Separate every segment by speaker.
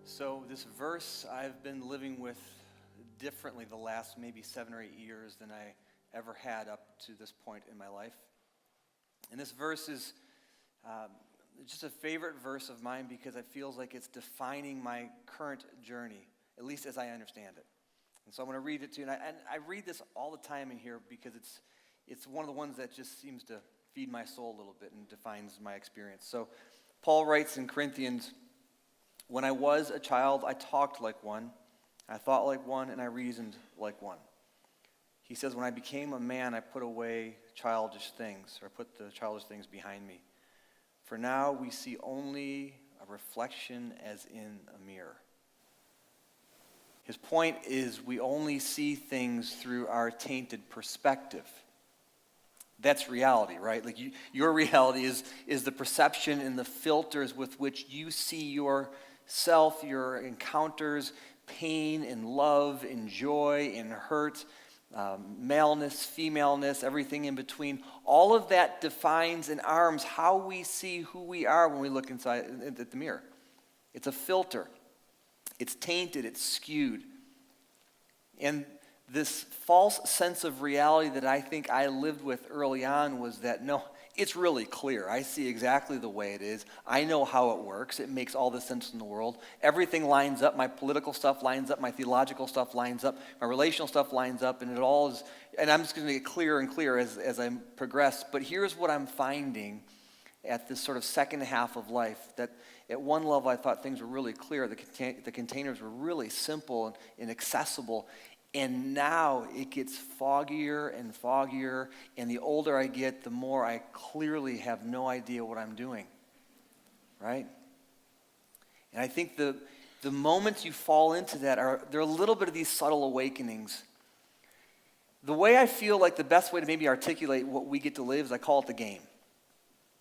Speaker 1: So this verse I've been living with differently the last maybe 7 or 8 years than I ever had up to this point in my life. And this verse is just a favorite verse of mine because it feels like it's defining my current journey, at least as I understand it. And so I'm going to read it to you. And I read this all the time in here because it's one of the ones that just seems to feed my soul a little bit and defines my experience. So Paul writes in Corinthians, "When I was a child, I talked like one, I thought like one, and I reasoned like one." He says, "When I became a man, I put away childish things, or I put the childish things behind me. For now we see only a reflection as in a mirror." His point is we only see things through our tainted perspective. That's reality, right? Like your reality is the perception and the filters with which you see yourself, your encounters, pain and love and joy and hurt, maleness, femaleness, everything in between. All of that defines and arms how we see who we are when we look inside at the mirror. It's a filter. It's tainted. It's skewed. And this false sense of reality that I think I lived with early on was that, no, it's really clear. I see exactly the way it is. I know how it works. It makes all the sense in the world. Everything lines up. My political stuff lines up. My theological stuff lines up. My relational stuff lines up. And it all is, and I'm just going to get clearer and clearer as I progress. But here's what I'm finding at this sort of second half of life, that at one level I thought things were really clear. The containers were really simple and accessible. And now it gets foggier and foggier, and the older I get, the more I clearly have no idea what I'm doing, right? And I think the moments you fall into that there are a little bit of these subtle awakenings. The way I feel like the best way to maybe articulate what we get to live is I call it the game.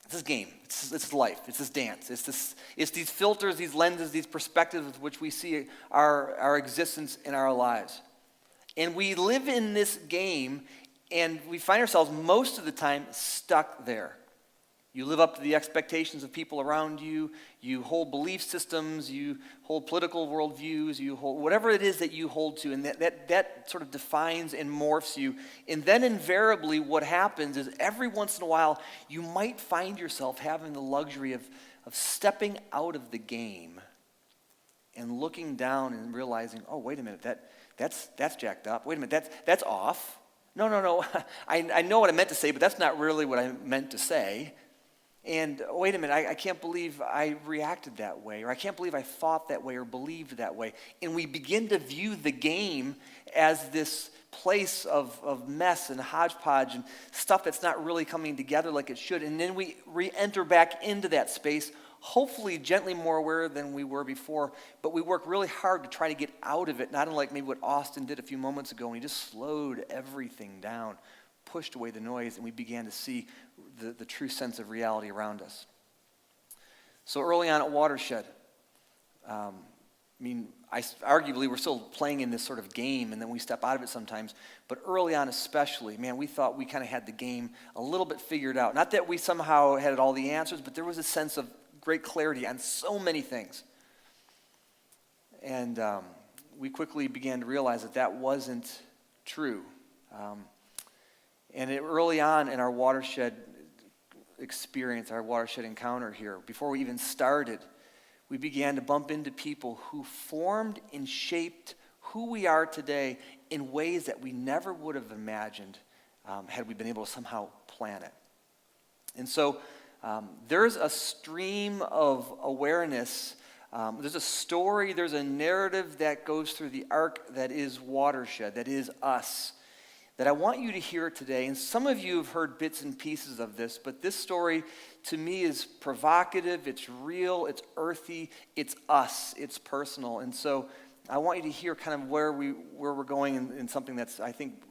Speaker 1: It's this game. It's life. It's this dance. It's these filters, these lenses, these perspectives with which we see our existence in our lives. And we live in this game, and we find ourselves most of the time stuck there. You live up to the expectations of people around you. You hold belief systems. You hold political worldviews. You hold whatever it is that you hold to, and that sort of defines and morphs you. And then invariably what happens is every once in a while you might find yourself having the luxury of stepping out of the game and looking down and realizing, oh, wait a minute, that's jacked up. Wait a minute, that's off. No. I know what I meant to say, but that's not really what I meant to say. And wait a minute, I can't believe I reacted that way, or I can't believe I thought that way or believed that way. And we begin to view the game as this place of mess and hodgepodge and stuff that's not really coming together like it should. And then we re-enter back into that space, hopefully gently more aware than we were before, but we work really hard to try to get out of it, not unlike maybe what Austin did a few moments ago, and he just slowed everything down, pushed away the noise, and we began to see the true sense of reality around us. So early on at Watershed, arguably we're still playing in this sort of game, and then we step out of it sometimes, but early on especially, man, we thought we kind of had the game a little bit figured out. Not that we somehow had all the answers, but there was a sense of great clarity on so many things. And we quickly began to realize that wasn't true. Early on in our Watershed experience, our Watershed encounter here, before we even started, we began to bump into people who formed and shaped who we are today in ways that we never would have imagined had we been able to somehow plan it. And so there's a stream of awareness. There's a story, there's a narrative that goes through the arc that is Watershed, that is us, that I want you to hear today. And some of you have heard bits and pieces of this, but this story to me is provocative, it's real, it's earthy, it's us, it's personal. And so I want you to hear kind of where we're going in something that's, I think,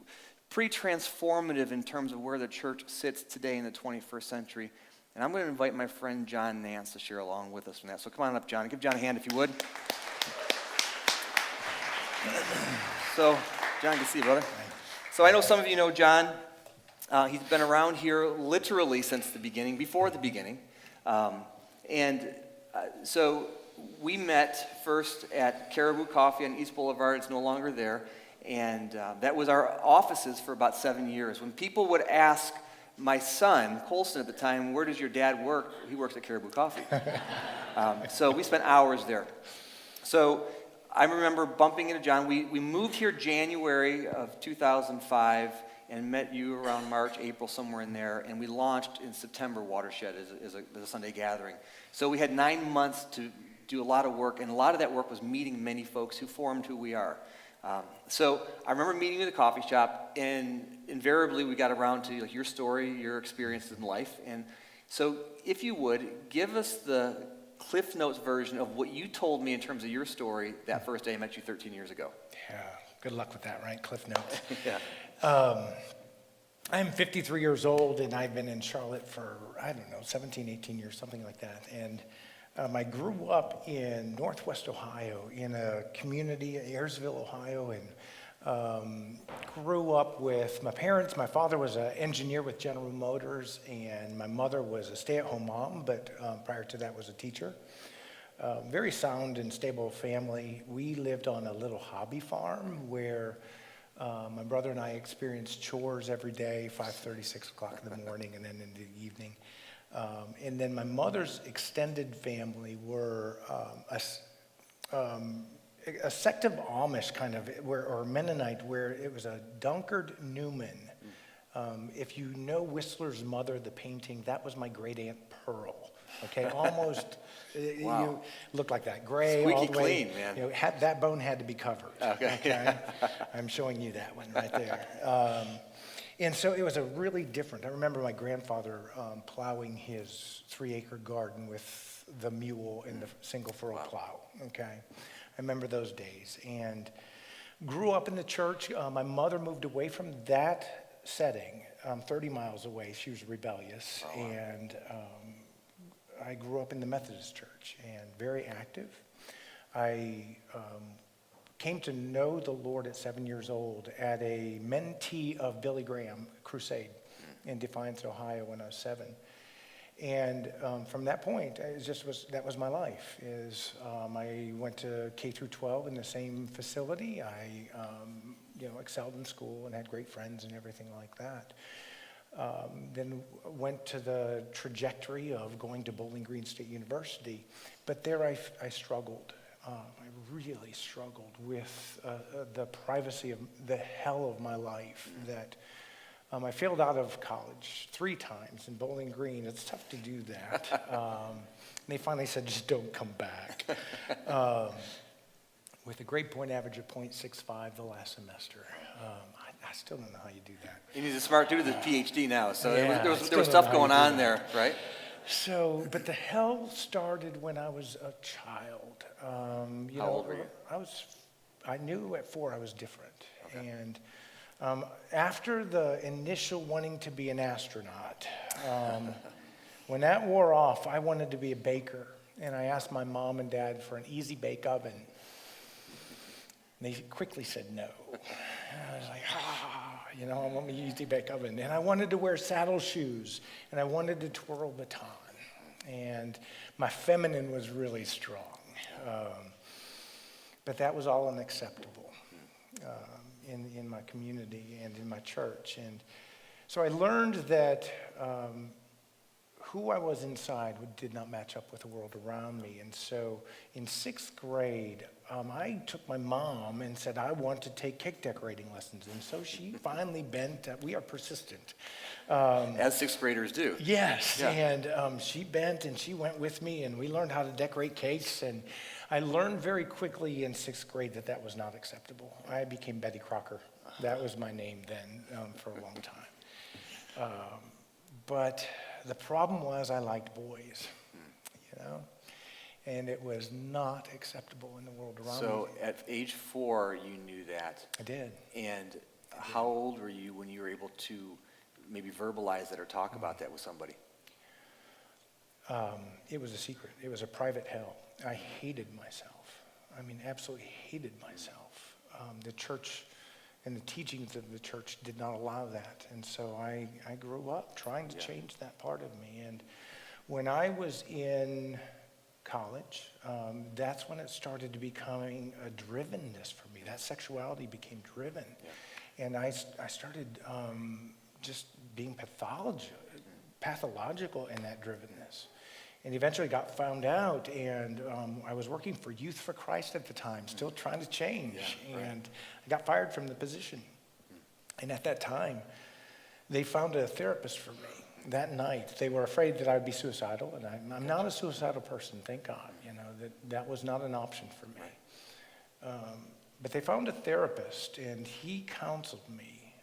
Speaker 1: pretty transformative in terms of where the church sits today in the 21st century. And I'm going to invite my friend John Nance to share along with us from that. So come on up, John. Give John a hand if you would. So, John, good to see you, brother. So I know some of you know John. He's been around here literally since the beginning, before the beginning. So we met first at Caribou Coffee on East Boulevard. It's no longer there. And that was our offices for about 7 years. When people would ask my son, Colson at the time, where does your dad work? He works at Caribou Coffee. So we spent hours there. So I remember bumping into John. We moved here January of 2005 and met you around March, April, somewhere in there. And we launched in September Watershed as a Sunday gathering. So we had 9 months to do a lot of work. And a lot of that work was meeting many folks who formed who we are. So I remember meeting you at the coffee shop, and invariably we got around to like your story, your experiences in life. And so if you would, give us the Cliff Notes version of what you told me in terms of your story that first day I met you 13 years ago.
Speaker 2: Yeah, good luck with that, right? Cliff Notes.
Speaker 1: Yeah.
Speaker 2: I'm 53 years old, and I've been in Charlotte for, 17, 18 years, something like that. And I grew up in Northwest Ohio, in a community, Ayersville, Ohio, and grew up with my parents. My father was an engineer with General Motors, and my mother was a stay-at-home mom, but prior to that was a teacher. Very sound and stable family. We lived on a little hobby farm where my brother and I experienced chores every day, 5:30, 6 o'clock in the morning, and then in the evening. And then my mother's extended family were a sect of Amish kind of, or Mennonite, where it was a Dunkard Newman. If you know Whistler's Mother, the painting, that was my great aunt Pearl. Okay, almost,
Speaker 1: Wow.
Speaker 2: you look like that, gray,
Speaker 1: Squeaky
Speaker 2: all the way.
Speaker 1: clean, man.
Speaker 2: That bone had to be covered.
Speaker 1: Okay.
Speaker 2: I'm showing you that one right there. And so it was a really different. I remember my grandfather plowing his 3-acre garden with the mule and the single furrow plow. Okay, I remember those days and grew up in the church. My mother moved away from that setting, 30 miles away. She was rebellious, and I grew up in the Methodist church and very active. I came to know the Lord at 7 years old at a mentee of Billy Graham crusade in Defiance, Ohio, when I was 7. And from that point, that was my life. I went to K through 12 in the same facility. I excelled in school and had great friends and everything like that. Then went to the trajectory of going to Bowling Green State University, but there I struggled. I really struggled with the privacy of the hell of my life. That I failed out of college 3 times in Bowling Green. It's tough to do that. They finally said, just don't come back. With a grade point average of .65 the last semester. I still don't know how you do that.
Speaker 1: And he's a smart dude with a PhD now, so
Speaker 2: Yeah,
Speaker 1: there was stuff going on there, right?
Speaker 2: So, but the hell started when I was a child.
Speaker 1: How old were you?
Speaker 2: I knew at 4 I was different. Okay. And after the initial wanting to be an astronaut, when that wore off, I wanted to be a baker. And I asked my mom and dad for an easy bake oven. They quickly said no. I was like, I want my easy bake oven. And I wanted to wear saddle shoes, and I wanted to twirl baton. And my feminine was really strong. But that was all unacceptable in my community and in my church. And so I learned that who I was inside did not match up with the world around me. And so in 6th grade, I took my mom and said, I want to take cake decorating lessons. And so she finally bent. We are persistent.
Speaker 1: As 6th graders do.
Speaker 2: Yes.
Speaker 1: Yeah.
Speaker 2: And she bent and she went with me, and we learned how to decorate cakes. And I learned very quickly in 6th grade that was not acceptable. I became Betty Crocker. That was my name then for a long time. But the problem was I liked boys, and it was not acceptable in the world around me.
Speaker 1: So at age 4, you knew that.
Speaker 2: I did.
Speaker 1: And how old were you when you were able to maybe verbalize that or talk about that with somebody?
Speaker 2: It was a secret. It was a private hell. I hated myself. I mean, absolutely hated myself. The church and the teachings of the church did not allow that. And so I grew up trying to change that part of me. And when I was in college, that's when it started to becoming a drivenness for me. That sexuality became driven. Yeah. And I started just being pathological in that drivenness. And eventually got found out, and I was working for Youth for Christ at the time, still trying to change. Yeah, right. And I got fired from the position. And at that time, they found a therapist for me. That night, they were afraid that I would be suicidal, and I'm not a suicidal person, thank God. You know, that was not an option for me. But they found a therapist, and he counseled me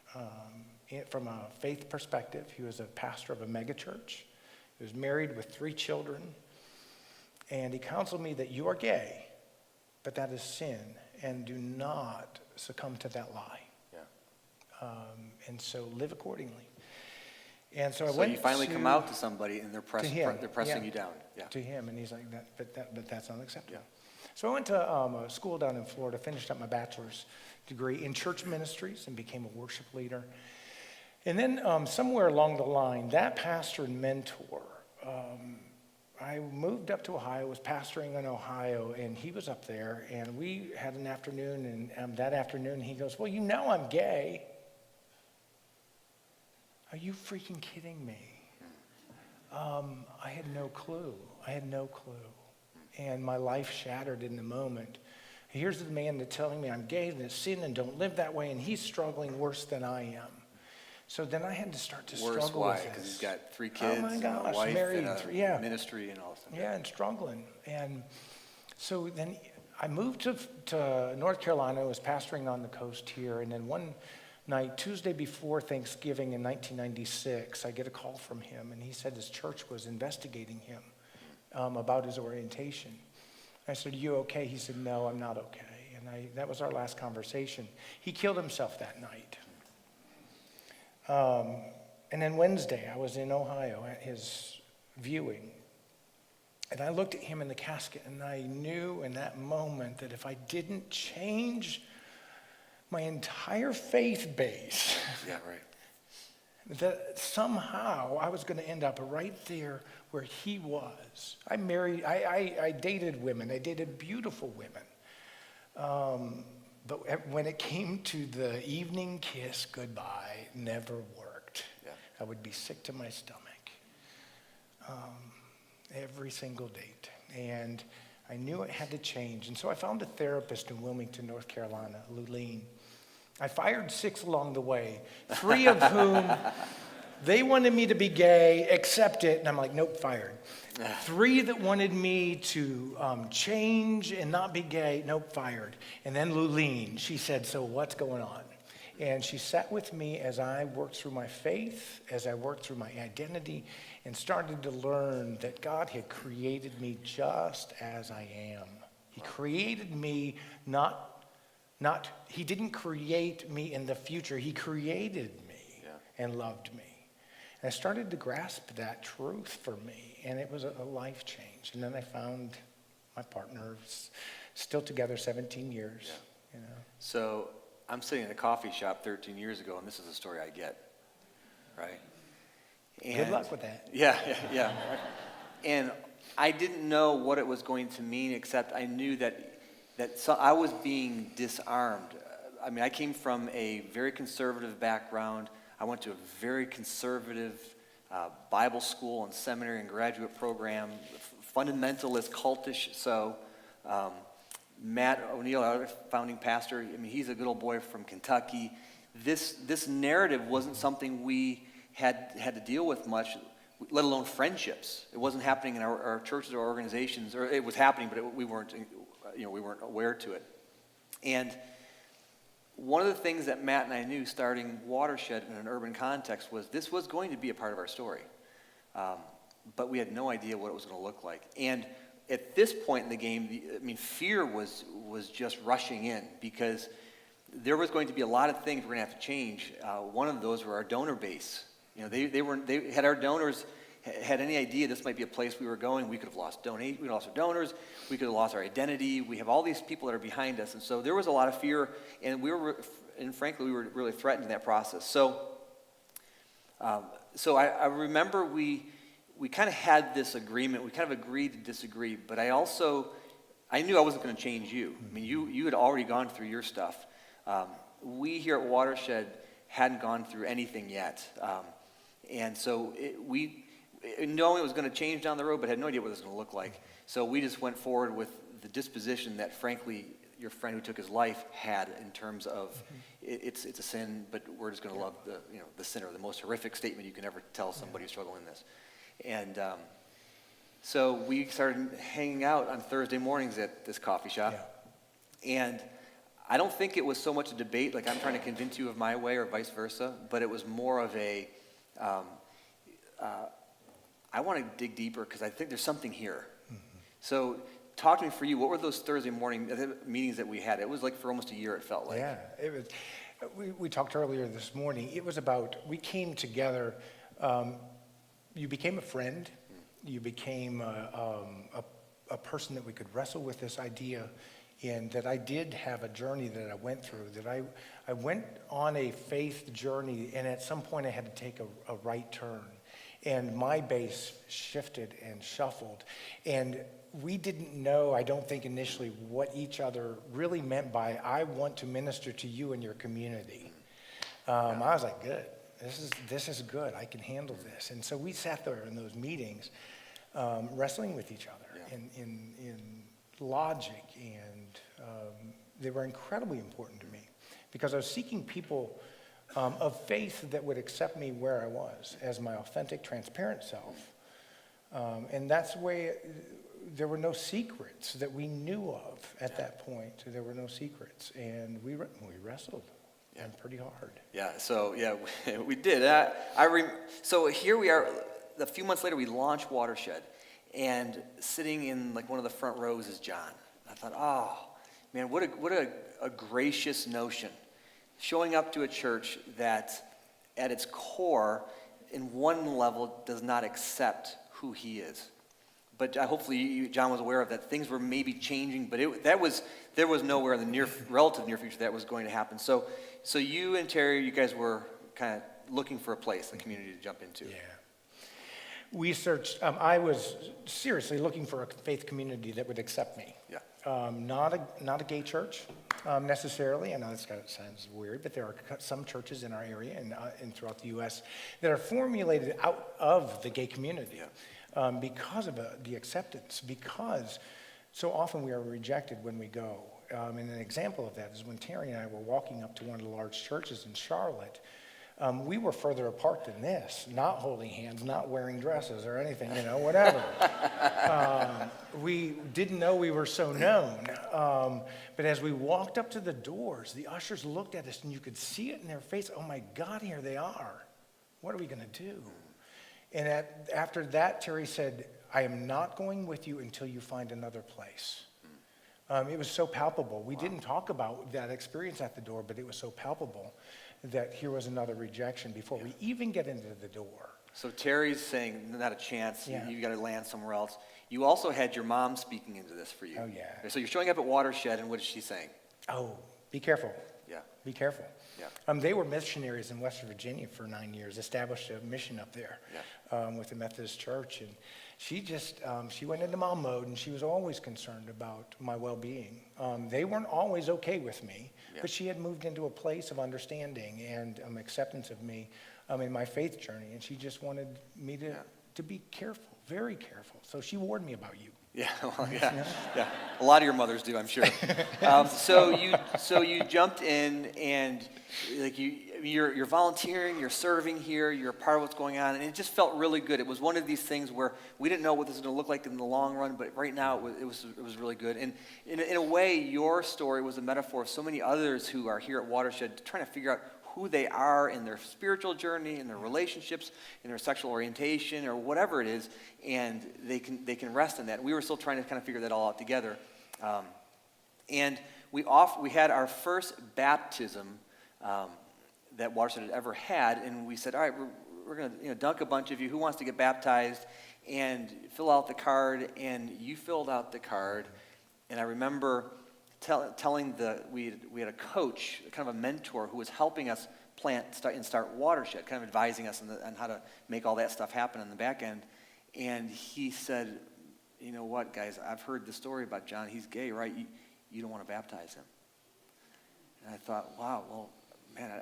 Speaker 2: from a faith perspective. He was a pastor of a megachurch. He was married with 3 children, and he counseled me that you are gay, but that is sin, and do not succumb to that lie. Yeah. And so live accordingly. And so I went. So
Speaker 1: you finally come out to somebody, and they're pressing you down. Yeah.
Speaker 2: To him, and he's like, but that's unacceptable. Yeah. So I went to a school down in Florida, finished up my bachelor's degree in church ministries, and became a worship leader. And then somewhere along the line, that pastor and mentor, I moved up to Ohio, was pastoring in Ohio, and he was up there, and we had an afternoon, and that afternoon he goes, well, you know I'm gay. Are you freaking kidding me? I had no clue. And my life shattered in the moment. Here's the man that's telling me I'm gay and it's sin and don't live that way, and he's struggling worse than I am. So then I had to start to struggle with this.
Speaker 1: Because he's got 3 kids,
Speaker 2: oh my gosh,
Speaker 1: and a wife,
Speaker 2: married,
Speaker 1: and ministry and all that stuff.
Speaker 2: Yeah, and struggling. And so then I moved to North Carolina. I was pastoring on the coast here, and then one night, Tuesday before Thanksgiving in 1996, I get a call from him, and he said his church was investigating him about his orientation. I said, are you okay? He said, no, I'm not okay. And that was our last conversation. He killed himself that night. And then Wednesday, I was in Ohio at his viewing, and I looked at him in the casket, and I knew in that moment that if I didn't change my entire faith base,
Speaker 1: yeah, right,
Speaker 2: that somehow I was going to end up right there where he was. I dated women. I dated beautiful women. But when it came to the evening kiss goodbye, never worked. Yeah. I would be sick to my stomach every single date. And I knew it had to change. And so I found a therapist in Wilmington, North Carolina, Lulene. I fired 6 along the way, 3 of whom they wanted me to be gay, accept it, and I'm like, nope, fired. 3 that wanted me to change and not be gay, nope, fired. And then Lulene, she said, so what's going on? And she sat with me as I worked through my faith, as I worked through my identity, and started to learn that God had created me just as I am. He created me he didn't create me in the future. He created me and loved me. And I started to grasp that truth for me, and it was a life change. And then I found my partner, still together 17 years. Yeah. You know.
Speaker 1: So I'm sitting in a coffee shop 13 years ago, and this is the story I get, right? And
Speaker 2: good luck with that.
Speaker 1: Yeah. And I didn't know what it was going to mean, except I knew that I was being disarmed. I mean, I came from a very conservative background. I went to a very conservative Bible school and seminary and graduate program, fundamentalist, cultish. So Matt O'Neill, our founding pastor, I mean, he's a good old boy from Kentucky. This narrative wasn't something we had to deal with much, let alone friendships. It wasn't happening in our churches or organizations, or it was happening, but we weren't aware to it. And one of the things that Matt and I knew starting Watershed in an urban context was this was going to be a part of our story. But we had no idea what it was going to look like. And at this point in the game, fear was just rushing in, because there was going to be a lot of things we're going to have to change. One of those were our donor base. They had our donors had any idea this might be a place we were going, we could have lost our donors, we could have lost our identity. We have all these people that are behind us, and so there was a lot of fear, and frankly, we were really threatened in that process. So I remember we we kind of had this agreement. We kind of agreed to disagree, but I knew I wasn't going to change you. I mean, you had already gone through your stuff. We here at Watershed hadn't gone through anything yet. And so knowing it was going to change down the road, but had no idea what it was going to look like. So we just went forward with the disposition that, frankly, your friend who took his life had, in terms of it's a sin, but we're just going to love the sinner, the most horrific statement you can ever tell somebody who's struggling in this. And so we started hanging out on Thursday mornings at this coffee shop. Yeah. And I don't think it was so much a debate, like I'm trying to convince you of my way or vice versa, but it was more of a, I want to dig deeper because I think there's something here. So talk to me for you, what were those Thursday morning meetings that we had? It was like for almost a year, it felt like.
Speaker 2: Yeah, it was. We talked earlier this morning. It was about, we came together, you became a friend, you became a person that we could wrestle with this idea, and that I did have a journey that I went through, that I went on a faith journey, and at some point I had to take a right turn. And my base shifted and shuffled. And we didn't know, I don't think initially, what each other really meant by, I want to minister to you and your community. I was like, good, this is good, I can handle this. And so we sat there in those meetings, wrestling with each other in logic, and they were incredibly important to me, because I was seeking people of faith that would accept me where I was as my authentic, transparent self. And that's the way, there were no secrets that we knew of at that point. There were no secrets, and we wrestled and pretty hard. Yeah, so we did. So here we are, a few months later we launched Watershed, and sitting in like one of the front rows is John. I thought, oh, man, what a gracious notion. Showing up to a church that at its core, in one level, does not accept who he is. But hopefully John was aware of that. Things were maybe changing, but there was nowhere in the relative near future that was going to happen. So you and Terry, you guys were kind of looking for a place, a community to jump into. Yeah. We searched, I was seriously looking for a faith community that would accept me. Yeah. Not a gay church necessarily. I know this kind of sounds weird, but there are some churches in our area and throughout the U.S. that are formulated out of the gay community. Yeah. Because of the acceptance, because so often we are rejected when we go. And an example of that is when Terry and I were walking up to one of the large churches in Charlotte. We were further apart than this, not holding hands, not wearing dresses or anything, whatever. We didn't know we were so known. But as we walked up to the doors, the ushers looked at us, and you could see it in their face. Oh, my God, here they are. What are we going to do? And after that, Terry said, I am not going with you until you find another place. It was so palpable. We didn't talk about that experience at the door, but it was so palpable that here was another rejection before we even get into the door. So Terry's saying, not a chance, you got to land somewhere else. You also had your mom speaking into this for you. Oh, yeah. So you're showing up at Watershed, and what is she saying? Oh, be careful. Yeah. Be careful. Yeah. They were missionaries in West Virginia for 9 years, established a mission up there with the Methodist Church. And she just, she went into mom mode, and she was always concerned about my well-being. They weren't always okay with me, but she had moved into a place of understanding and acceptance of me in my faith journey. And she just wanted me to be careful, very careful. So she warned me about you. Yeah, well, yeah. A lot of your mothers do, I'm sure. So you jumped in, and like you're volunteering, you're serving here, you're a part of what's going on, and it just felt really good. It was one of these things where we didn't know what this was going to look like in the long run, but right now it was really good. And in a way, your story was a metaphor of so many others who are here at Watershed trying to figure out who they are in their spiritual journey, in their relationships, in their sexual orientation, or whatever it is, and they can rest in that. We were still trying to kind of figure that all out together. And we had our first baptism that Watershed had ever had, and we said, all right, we're going to dunk a bunch of you. Who wants to get baptized? And fill out the card, and you filled out the card. And I remember telling we had a coach, kind of a mentor, who was helping us start Watershed, kind of advising us on how to make all that stuff happen on the back end.
Speaker 1: And he said, you know what, guys, I've heard the story about John. He's gay, right? You don't want to baptize him. And I thought, wow, well, man,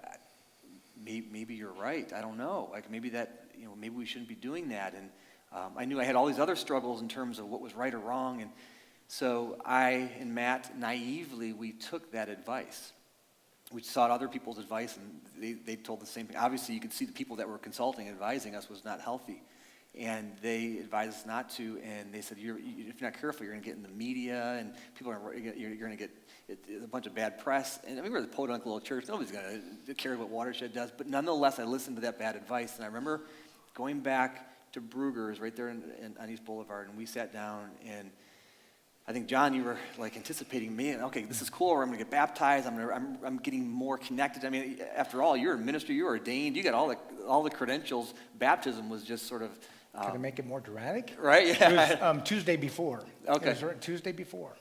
Speaker 1: maybe you're right. I don't know. Like maybe maybe we shouldn't be doing that. And I knew I had all these other struggles in terms of what was right or wrong. And so I and Matt, naively, we took that advice. We sought other people's advice, and they told the same thing. Obviously, you could see the people that were consulting, advising us was not healthy. And they advised us not to, and they said, if you're not careful, you're going to get in the media, and you're going to get a bunch of bad press. And I mean, we're the podunk little church. Nobody's going to care what Watershed does. But nonetheless, I listened to that bad advice, and I remember going back to Brugger's right there on East Boulevard, and we sat down, and I think, John, you were like anticipating me. Okay, this is cool. I'm going to get baptized. I'm getting more connected. I mean, after all, you're in ministry. You're ordained. You got all the credentials. Baptism was just sort of.
Speaker 2: Could I make it more dramatic?
Speaker 1: Right. Yeah.
Speaker 2: It was Tuesday before.
Speaker 1: Okay.
Speaker 2: It was Tuesday before.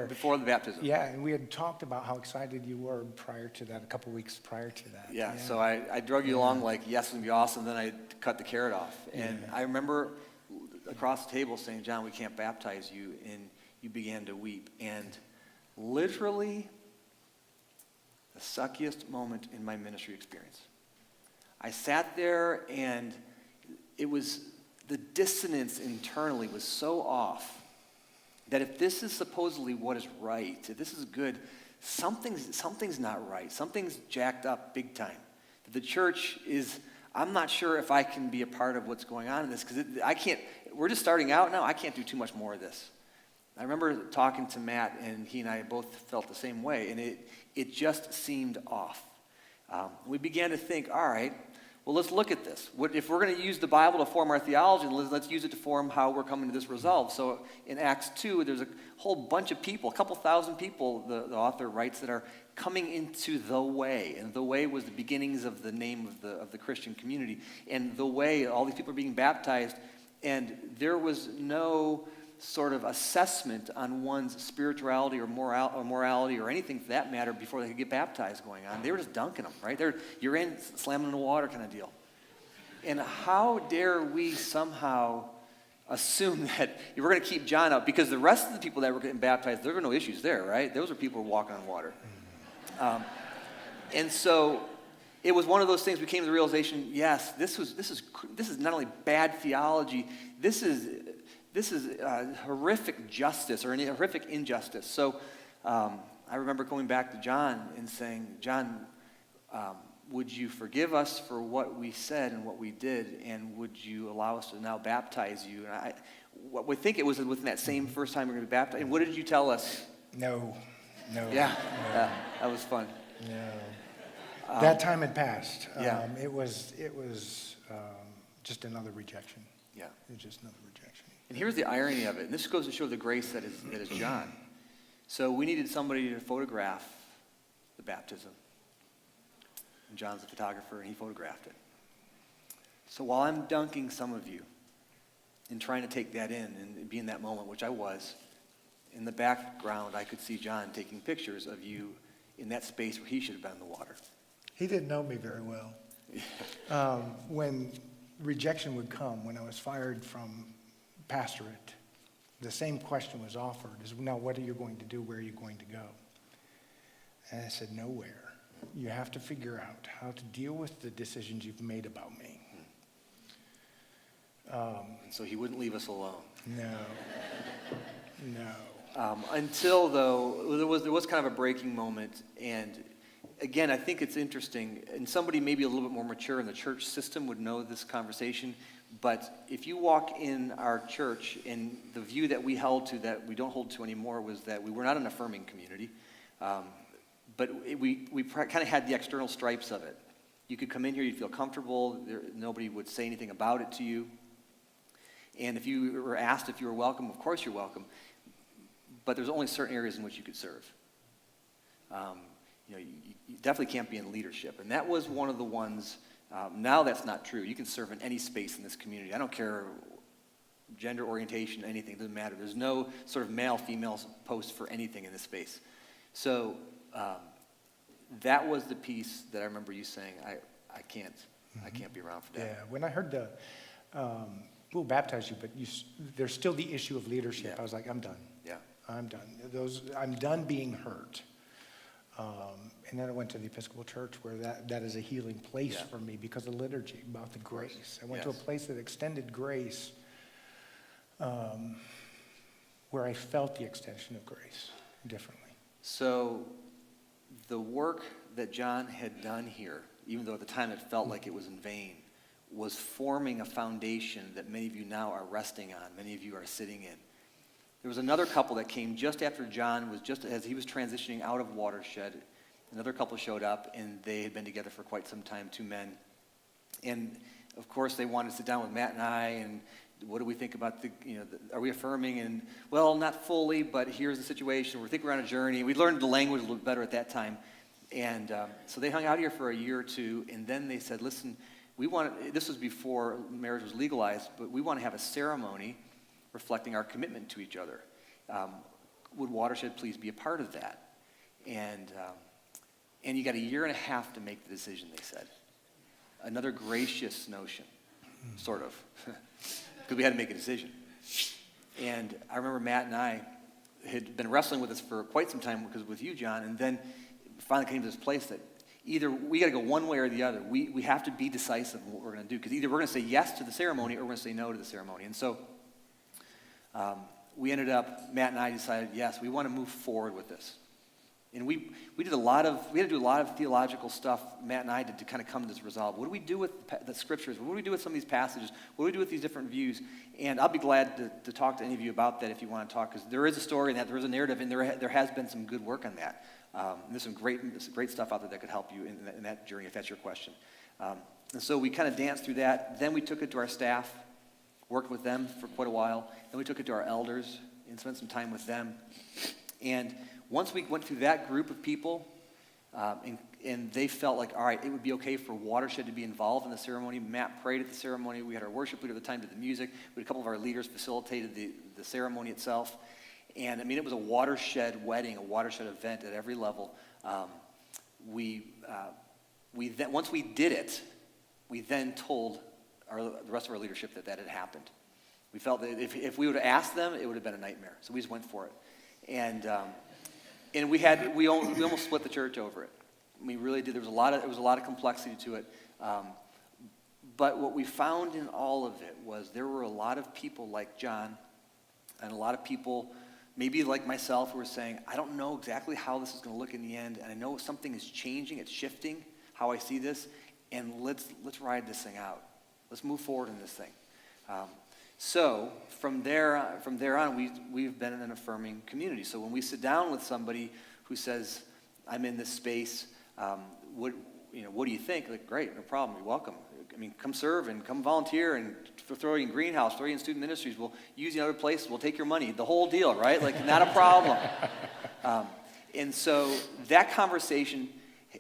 Speaker 1: Before the baptism.
Speaker 2: Yeah, and we had talked about how excited you were prior to that, a couple weeks prior to that.
Speaker 1: Yeah. So I drug you along like, yes, it's going to be awesome. Then I cut the carrot off, and I remember across the table saying, John, we can't baptize you, and you began to weep. And literally the suckiest moment in my ministry experience. I sat there, and it was, the dissonance internally was so off that if this is supposedly what is right, if this is good, something's not right. Something's jacked up big time. The church is, I'm not sure if I can be a part of what's going on in this, because I can't, we're just starting out now. I can't do too much more of this. I remember talking to Matt, and he and I both felt the same way, and it just seemed off. We began to think, all right, well, let's look at this. If we're going to use the Bible to form our theology, let's use it to form how we're coming to this result. So in Acts 2, there's a whole bunch of people, a couple thousand people, the author writes, that are coming into the way. And the way was the beginnings of the name of the Christian community. And the way, all these people are being baptized, and there was no sort of assessment on one's spirituality or morality or anything for that matter before they could get baptized going on. They were just dunking them, right? You're in, slamming in the water kind of deal. And how dare we somehow assume that we're going to keep John out, because the rest of the people that were getting baptized, there were no issues there, right? Those are people who were walking on water. And so it was one of those things we came to the realization, yes, this is not only bad theology, this is horrific justice or any horrific injustice. So I remember going back to John and saying, John, would you forgive us for what we said and what we did, and would you allow us to now baptize you? And we think it was within that same first time we're going to be baptized. And what did you tell us?
Speaker 2: No.
Speaker 1: Yeah, that was fun.
Speaker 2: No. That time had passed.
Speaker 1: Yeah.
Speaker 2: It was just another rejection.
Speaker 1: Yeah.
Speaker 2: It was just another rejection.
Speaker 1: And here's the irony of it. And this goes to show the grace that is John. So we needed somebody to photograph the baptism. And John's a photographer, and he photographed it. So while I'm dunking some of you and trying to take that in and be in that moment, which I was, in the background I could see John taking pictures of you in that space where he should have been in the water.
Speaker 2: He didn't know me very well. When rejection would come, when I was fired from pastorate, the same question was offered, is, now what are you going to do? Where are you going to go? And I said, nowhere. You have to figure out how to deal with the decisions you've made about me.
Speaker 1: And so he wouldn't leave us alone.
Speaker 2: No.
Speaker 1: Until, though, there was kind of a breaking moment. And again, I think it's interesting, and somebody maybe a little bit more mature in the church system would know this conversation, but if you walk in our church, and the view that we held to that we don't hold to anymore was that we were not an affirming community, but we kind of had the external stripes of it. You could come in here, you'd feel comfortable, nobody would say anything about it to you. And if you were asked if you were welcome, of course you're welcome. But there's only certain areas in which you could serve. You definitely can't be in leadership. And that was one of the ones, now that's not true. You can serve in any space in this community. I don't care gender orientation, anything, it doesn't matter. There's no sort of male-female post for anything in this space. So that was the piece that I remember you saying, I can't be around for that.
Speaker 2: Yeah, when I heard we'll baptize you, but there's still the issue of leadership.
Speaker 1: Yeah.
Speaker 2: I was like, I'm done.
Speaker 1: Yeah.
Speaker 2: I'm done. I'm done being hurt. And then I went to the Episcopal Church where that is a healing place
Speaker 1: Yeah.
Speaker 2: for me because of liturgy, about the grace. I went to a
Speaker 1: Yes.
Speaker 2: place that extended grace, where I felt the extension of grace differently.
Speaker 1: So the work that John had done here, even though at the time it felt like it was in vain, was forming a foundation that many of you now are resting on, many of you are sitting in. There was another couple that came just after John was just as he was transitioning out of Watershed. Another couple showed up, and they had been together for quite some time, two men. And of course, they wanted to sit down with Matt and I, and what do we think about are we affirming? And well, not fully, but here's the situation. We think we're on a journey. We learned the language a little better at that time. And so they hung out here for a year or two, and then they said, listen, this was before marriage was legalized, but we want to have a ceremony reflecting our commitment to each other. Would Watershed please be a part of that? And you got a year and a half to make the decision, they said. Another gracious notion, sort of, because we had to make a decision. And I remember Matt and I had been wrestling with this for quite some time because with you, John, and then finally came to this place that either we got to go one way or the other. We have to be decisive in what we're going to do, because either we're going to say yes to the ceremony or we're going to say no to the ceremony. And so we ended up, Matt and I decided, yes, we want to move forward with this. And we had to do a lot of theological stuff, Matt and I did, to kind of come to this resolve. What do we do with the scriptures? What do we do with some of these passages? What do we do with these different views? And I'll be glad to talk to any of you about that if you want to talk, because there is a story in that, there is a narrative, and there has been some good work on that. There's some great stuff out there that could help you in that journey, if that's your question. And so we kind of danced through that. Then we took it to our staff, worked with them for quite a while. Then we took it to our elders and spent some time with them. And once we went through that group of people, and they felt like, all right, it would be okay for Watershed to be involved in the ceremony. Matt prayed at the ceremony. We had our worship leader at the time did the music. We had a couple of our leaders facilitated the ceremony itself. And, I mean, it was a Watershed wedding, a Watershed event at every level. Once we did it, we then told the rest of our leadership that had happened. We felt that if we would have asked them, it would have been a nightmare. So we just went for it. And we almost split the church over it. We really did. There was a lot of complexity to it. But what we found in all of it was there were a lot of people like John, and a lot of people maybe like myself who were saying, I don't know exactly how this is going to look in the end, and I know something is changing, it's shifting how I see this, and let's ride this thing out. Let's move forward in this thing. So from there on, we've been in an affirming community. So when we sit down with somebody who says, I'm in this space, what do you think? Like, great, no problem, you're welcome. I mean, come serve and come volunteer and throw you in greenhouse, throw you in student ministries. We'll use you in other places. We'll take your money. The whole deal, right? Like, not a problem. And so that conversation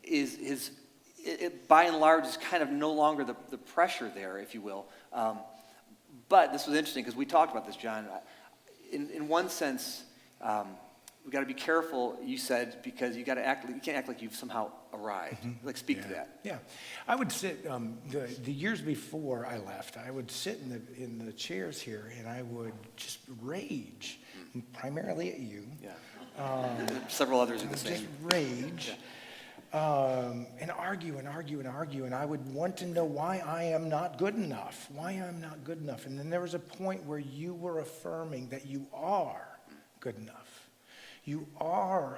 Speaker 1: is by and large, is kind of no longer the pressure there, if you will. But this was interesting because we talked about this, John. In one sense, we've got to be careful, you said, because you can't act like you've somehow arrived. Mm-hmm. Like, speak to that.
Speaker 2: Yeah. I would sit, the years before I left, I would sit in the chairs here and I would just rage, primarily at you.
Speaker 1: Yeah. Several others are the same.
Speaker 2: Just rage. Yeah. And argue, and I would want to know why I am not good enough, And then there was a point where you were affirming that you are good enough. You are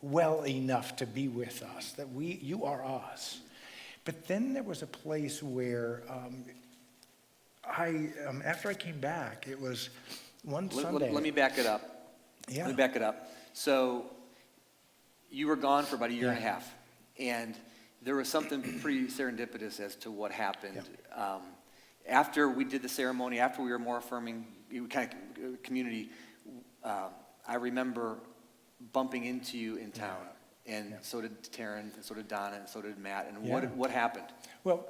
Speaker 2: well enough to be with us, that you are us. But then there was a place where after I came back, it was one Sunday.
Speaker 1: Let me back it up.
Speaker 2: Yeah.
Speaker 1: Let me back it up. So you were gone for about a year and a half, and there was something pretty serendipitous as to what happened. Yeah. After we did the ceremony, after we were more affirming kind of community, I remember bumping into you in town, and so did Taryn, and so did Donna, and so did Matt. And what happened?
Speaker 2: Well,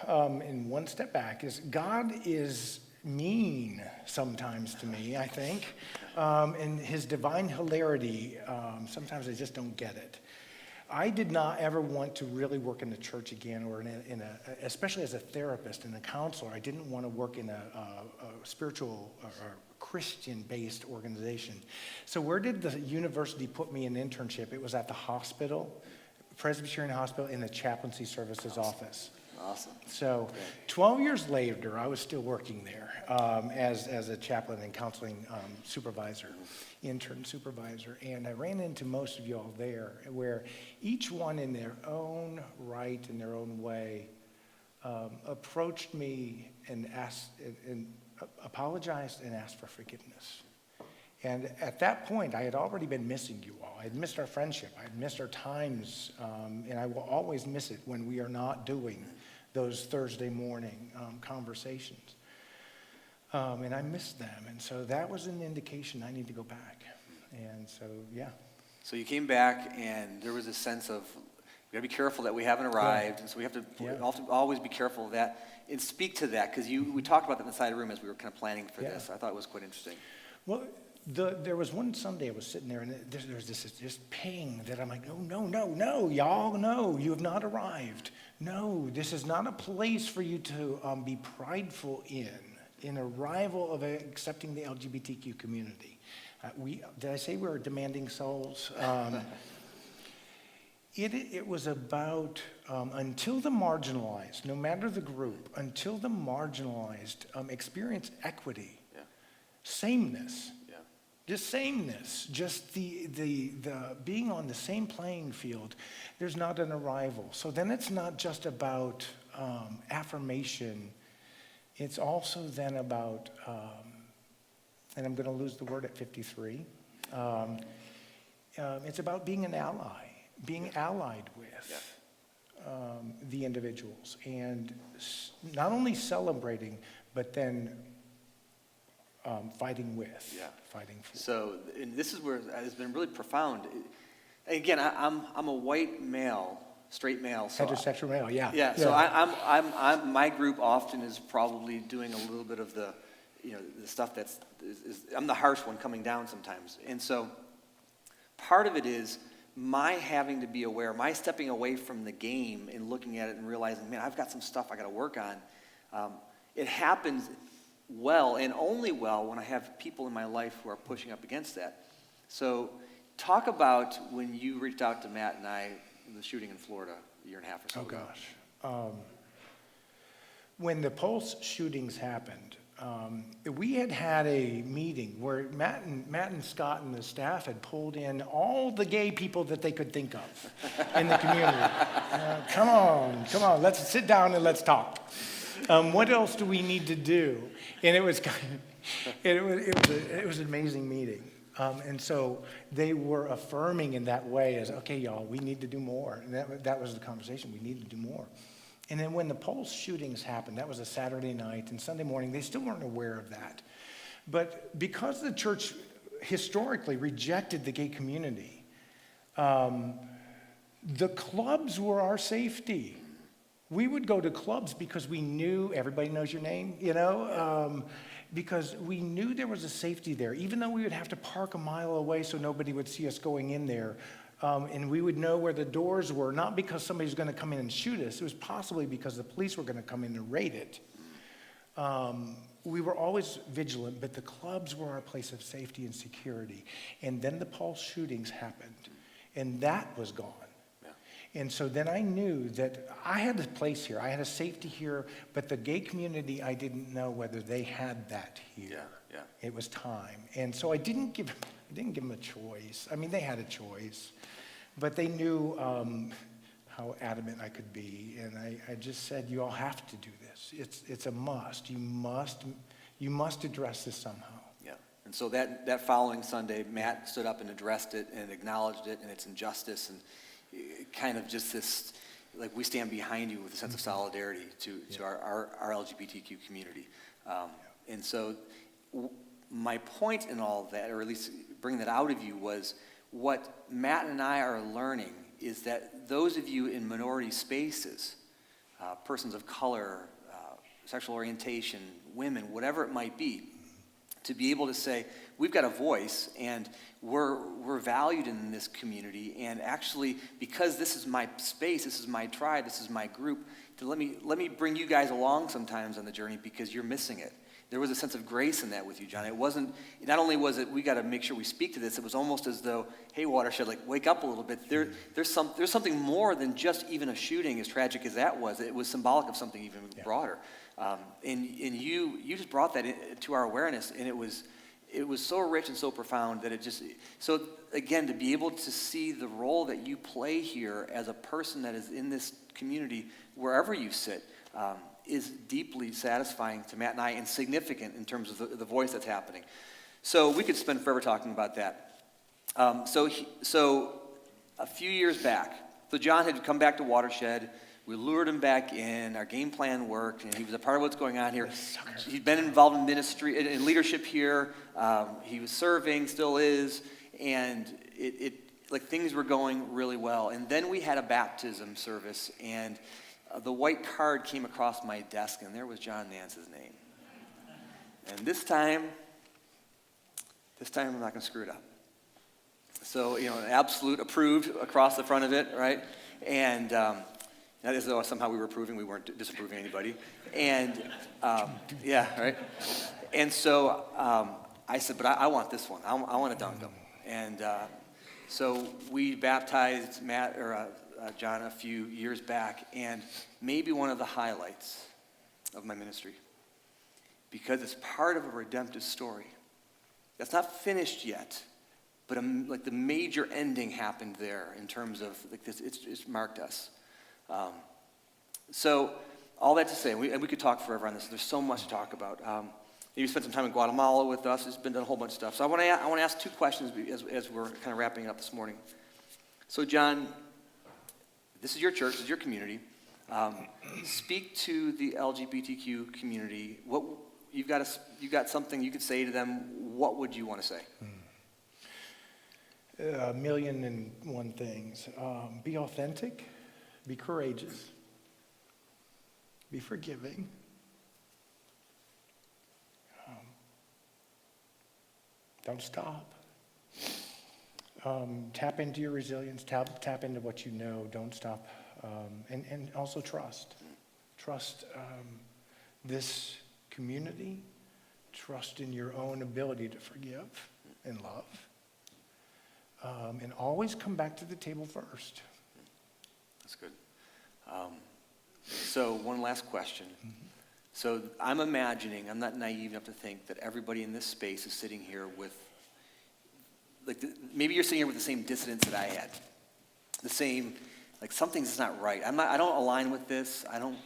Speaker 2: in one step back is God is mean sometimes to me, I think. In his divine hilarity, sometimes I just don't get it. I did not ever want to really work in the church again, or especially as a therapist and a counselor. I didn't want to work in a spiritual or Christian-based organization. So where did the university put me in internship? It was at the hospital, Presbyterian Hospital, in the chaplaincy services office.
Speaker 1: Awesome.
Speaker 2: So 12 years later, I was still working there as a chaplain and counseling supervisor, intern supervisor. And I ran into most of y'all there, where each one in their own right, in their own way, approached me and asked, and apologized and asked for forgiveness. And at that point, I had already been missing you all. I had missed our friendship. I had missed our times. And I will always miss it when we are not doing those Thursday morning conversations. And I missed them. And so that was an indication I need to go back. And so, yeah.
Speaker 1: So you came back, and there was a sense of, we got to be careful that we haven't arrived. And so we have to always be careful of that and speak to that, because we talked about that in the side of the room as we were kind of planning for this. I thought it was quite interesting.
Speaker 2: Well, there was one Sunday I was sitting there, and there was this ping that I'm like, no, y'all, no, you have not arrived. No, this is not a place for you to be prideful in arrival of accepting the LGBTQ community. Did I say we were demanding souls? It was about, until the marginalized, no matter the group, until the marginalized experience equity, sameness. Just sameness, just the being on the same playing field, there's not an arrival. So then it's not just about affirmation. It's also then about, and I'm going to lose the word at 53, it's about being an ally, being allied with the individuals, and not only celebrating, but then fighting with, fighting for.
Speaker 1: So, and this is where it's been really profound. Again, I'm a white male, straight male. So
Speaker 2: heterosexual male,
Speaker 1: Yeah. So I'm my group often is probably doing a little bit of the stuff that's I'm the harsh one coming down sometimes, and so part of it is my having to be aware, my stepping away from the game and looking at it and realizing, man, I've got some stuff I got to work on. It happens well, and only well, when I have people in my life who are pushing up against that. So talk about when you reached out to Matt and I, the shooting in Florida a year and a half or so ago.
Speaker 2: Gosh. When the Pulse shootings happened, we had a meeting where Matt and Scott and the staff had pulled in all the gay people that they could think of in the community. Come on, let's sit down and let's talk. What else do we need to do? And it was an amazing meeting. And so they were affirming in that way as, okay, y'all, we need to do more. And that was the conversation. We need to do more. And then when the Pulse shootings happened, that was a Saturday night, and Sunday morning, they still weren't aware of that. But because the church historically rejected the gay community, the clubs were our safety. We would go to clubs because we knew, everybody knows your name, because we knew there was a safety there, even though we would have to park a mile away so nobody would see us going in there. And we would know where the doors were, not because somebody was going to come in and shoot us. It was possibly because the police were going to come in and raid it. We were always vigilant, but the clubs were our place of safety and security. And then the Pulse shootings happened, and that was gone. And so then I knew that I had a place here, I had a safety here, but the gay community, I didn't know whether they had that here. It was time. And so I didn't give them a choice. I mean, they had a choice, but they knew how adamant I could be. And I just said, you all have to do this. It's a must. You must address this somehow.
Speaker 1: And so that following Sunday, Matt stood up and addressed it and acknowledged it and its injustice, and kind of just this, like, we stand behind you with a sense of solidarity to our LGBTQ community. And so my point in all of that, or at least bring that out of you, was what Matt and I are learning is that those of you in minority spaces, persons of color, sexual orientation, women, whatever it might be, to be able to say, we've got a voice, and we're valued in this community. And actually, because this is my space, this is my tribe, this is my group, to let me bring you guys along sometimes on the journey because you're missing it. There was a sense of grace in that with you, John. It wasn't, not only was it, we got to make sure we speak to this, it was almost as though, hey, Watershed, like, wake up a little bit. There's something more than just even a shooting, as tragic as that was. It was symbolic of something even broader. And you just brought that to our awareness, and it was so rich and so profound that it just, so again, to be able to see the role that you play here as a person that is in this community, wherever you sit, is deeply satisfying to Matt and I and significant in terms of the voice that's happening. So we could spend forever talking about that. So a few years back, so John had come back to Watershed. We lured him back in. Our game plan worked, and he was a part of what's going on here. He'd been involved in ministry, in leadership here. He was serving, still is, and it like things were going really well. And then we had a baptism service, and the white card came across my desk, and there was John Nance's name. And this time I'm not going to screw it up. So, an absolute approved across the front of it, right? And not as though somehow we were approving, we weren't disapproving anybody. And, yeah, right? And so I said, but I want this one. I want to dunk him. And so we baptized John a few years back, and maybe one of the highlights of my ministry, because it's part of a redemptive story. That's not finished yet, but like the major ending happened there in terms of like this. It's marked us. So all that to say, and we could talk forever on this. There's so much to talk about. You spent some time in Guatemala with us. It's been done a whole bunch of stuff. So I want to ask two questions as we're kind of wrapping up this morning. So John, this is your church, this is your community. Speak to the LGBTQ community. What you've got something you could say to them. What would you want to say?
Speaker 2: A million and one things. Be authentic. Be courageous. Be forgiving. Don't stop. Tap into your resilience. Tap into what you know. Don't stop. And also trust. Trust this community. Trust in your own ability to forgive and love. And always come back to the table first.
Speaker 1: That's good. So one last question. Mm-hmm. So I'm imagining, I'm not naive enough to think that everybody in this space is sitting here with, maybe you're sitting here with the same dissonance that I had. The same, like something's not right. I don't align with this. I don't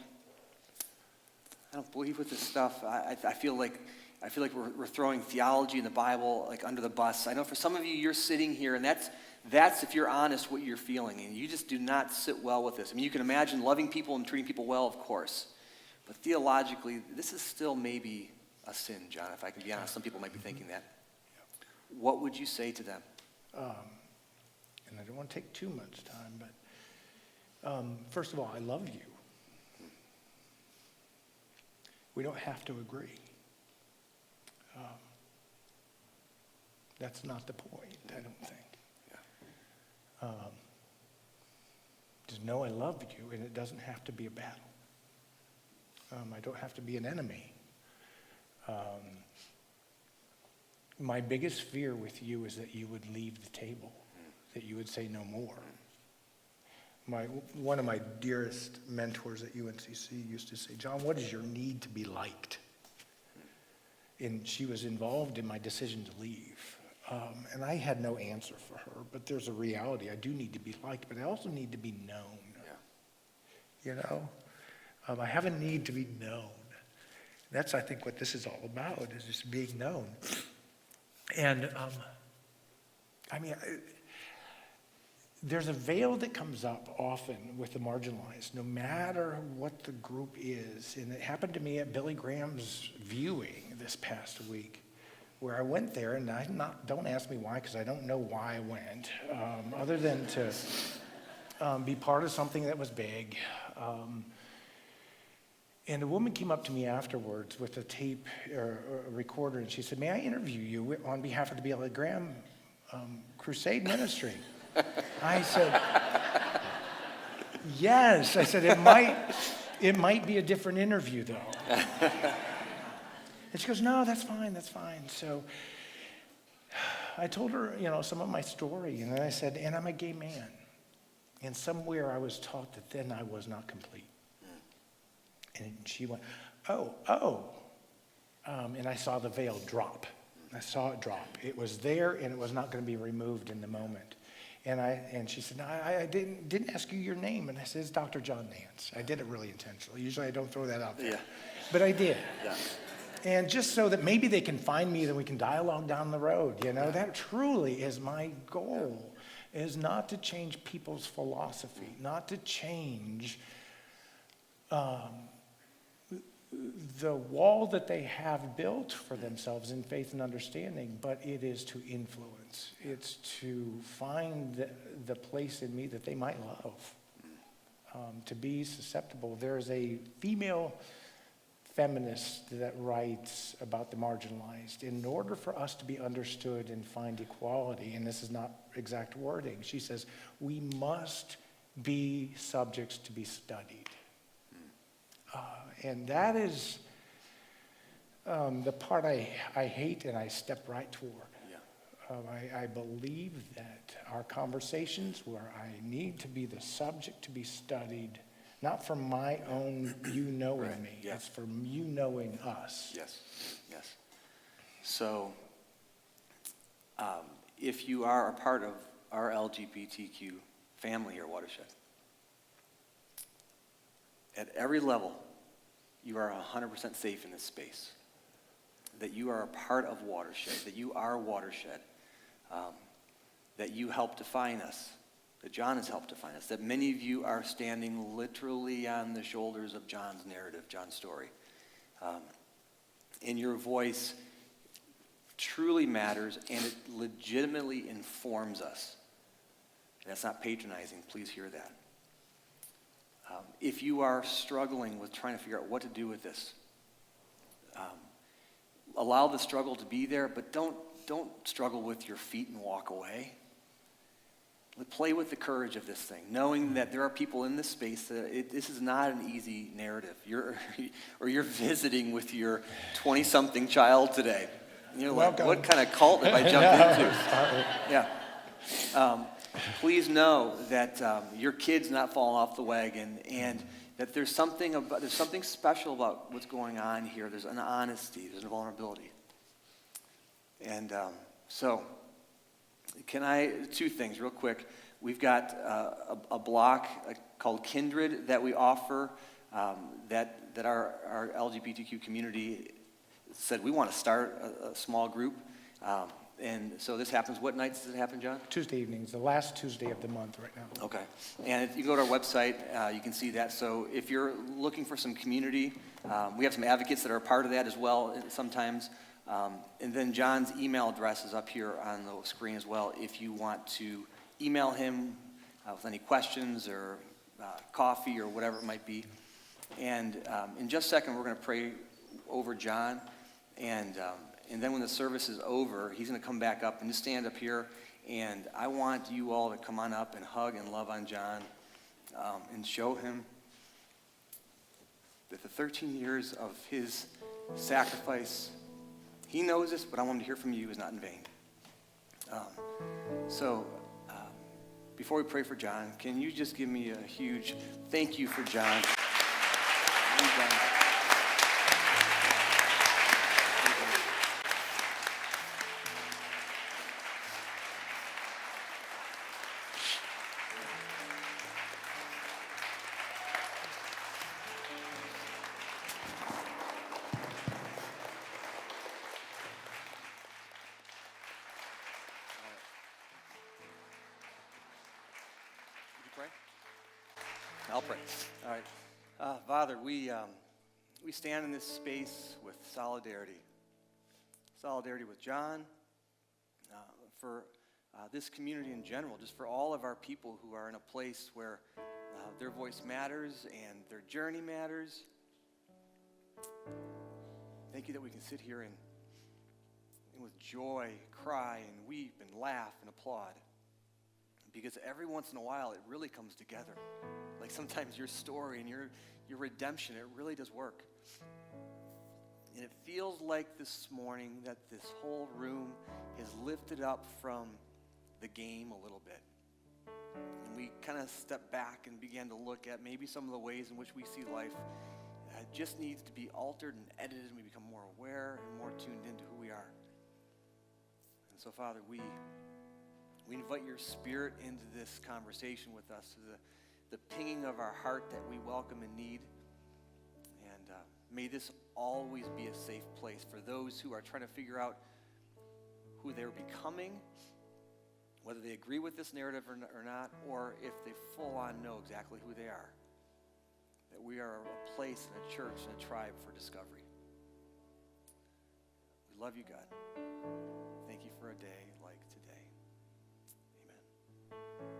Speaker 1: believe with this stuff. I feel like we're throwing theology in the Bible like under the bus. I know for some of you, you're sitting here, and that's if you're honest what you're feeling, and you just do not sit well with this. I mean, you can imagine loving people and treating people well, of course, but theologically, this is still maybe a sin, John. If I can be honest, some people might be thinking that. What would you say to them?
Speaker 2: And I don't want to take too much time, but first of all, I love you. We don't have to agree. That's not the point, I don't think. Yeah. Just know I love you, and it doesn't have to be a battle. I don't have to be an enemy. My biggest fear with you is that you would leave the table, that you would say no more. One of my dearest mentors at UNCC used to say, John, what is your need to be liked? And she was involved in my decision to leave. And I had no answer for her, but there's a reality. I do need to be liked, but I also need to be known. Yeah. You know? I have a need to be known. That's, I think, what this is all about, is just being known. And, there's a veil that comes up often with the marginalized, no matter what the group is. And it happened to me at Billy Graham's viewing this past week, where I went there, and don't ask me why, because I don't know why I went, other than to be part of something that was big. And the woman came up to me afterwards with a tape or a recorder, and she said, "May I interview you on behalf of the Billy Graham Crusade Ministry?" I said, "Yes." I said, it might be a different interview, though." And she goes, "No, that's fine, that's fine." So I told her, some of my story, and then I said, "And I'm a gay man." And somewhere I was taught that then I was not complete. And she went, oh. And I saw the veil drop. I saw it drop. It was there, and it was not going to be removed in the moment. And she said, "No, I didn't ask you your name." And I said, "It's Dr. John Nance." I did it really intentionally. Usually I don't throw that out there.
Speaker 1: Yeah.
Speaker 2: But I did.
Speaker 1: Yeah.
Speaker 2: And just so that maybe they can find me, then we can dialogue down the road. That truly is my goal, is not to change people's philosophy, not to change the wall that they have built for themselves in faith and understanding, but it is to influence. It's to find the place in me that they might love, to be susceptible. There's a female feminist that writes about the marginalized. In order for us to be understood and find equality, and this is not exact wording, she says, we must be subjects to be studied. And that is the part I hate and I step right toward. I believe that our conversations where I need to be the subject to be studied, not from my own you knowing
Speaker 1: Right.
Speaker 2: me,
Speaker 1: Yeah.
Speaker 2: it's from you knowing us.
Speaker 1: Yes. So, if you are a part of our LGBTQ family here at Watershed, at every level, you are 100% safe in this space. That you are a part of Watershed, that you are Watershed, that you help define us, that John has helped define us, that many of you are standing literally on the shoulders of John's narrative, John's story. And your voice truly matters, and it legitimately informs us. That's not patronizing, please hear that. If you are struggling with trying to figure out what to do with this, allow the struggle to be there, but don't struggle with your feet and walk away. Play with the courage of this thing, knowing that there are people in this space that this is not an easy narrative. You're visiting with your 20-something child today. You're like, what kind of cult have I jumped into? Yeah. Please know that your kid's not falling off the wagon, and that there's something special about what's going on here. There's an honesty, there's a vulnerability. And so, two things real quick. We've got a block called Kindred that we offer that our LGBTQ community said we want to start a small group. And so this happens, what nights does it happen, John?
Speaker 2: Tuesday evenings, the last Tuesday of the month right now.
Speaker 1: Okay. And if you go to our website, you can see that. So if you're looking for some community, we have some advocates that are a part of that as well sometimes. And then John's email address is up here on the screen as well if you want to email him with any questions or coffee or whatever it might be. And in just a second, we're going to pray over John. And then when the service is over, he's going to come back up and just stand up here. And I want you all to come on up and hug and love on John and show him that the 13 years of his sacrifice, he knows this, but I want him to hear from you, is not in vain. So before we pray for John, can you just give me a huge thank you for John? I'll pray. All right. Father, we stand in this space with solidarity. Solidarity with John, for this community in general, just for all of our people who are in a place where their voice matters and their journey matters. Thank you that we can sit here and with joy cry and weep and laugh and applaud. Because every once in a while it really comes together. Like sometimes your story and your redemption, it really does work. And it feels like this morning that this whole room is lifted up from the game a little bit. And we kind of stepped back and began to look at maybe some of the ways in which we see life just needs to be altered and edited, and we become more aware and more tuned into who we are. And so, Father, we invite your Spirit into this conversation with us, to the pinging of our heart that we welcome and need. And may this always be a safe place for those who are trying to figure out who they're becoming, whether they agree with this narrative or not, or if they full on know exactly who they are. That we are a place and a church and a tribe for discovery. We love you, God. Thank you for a day like today. Amen.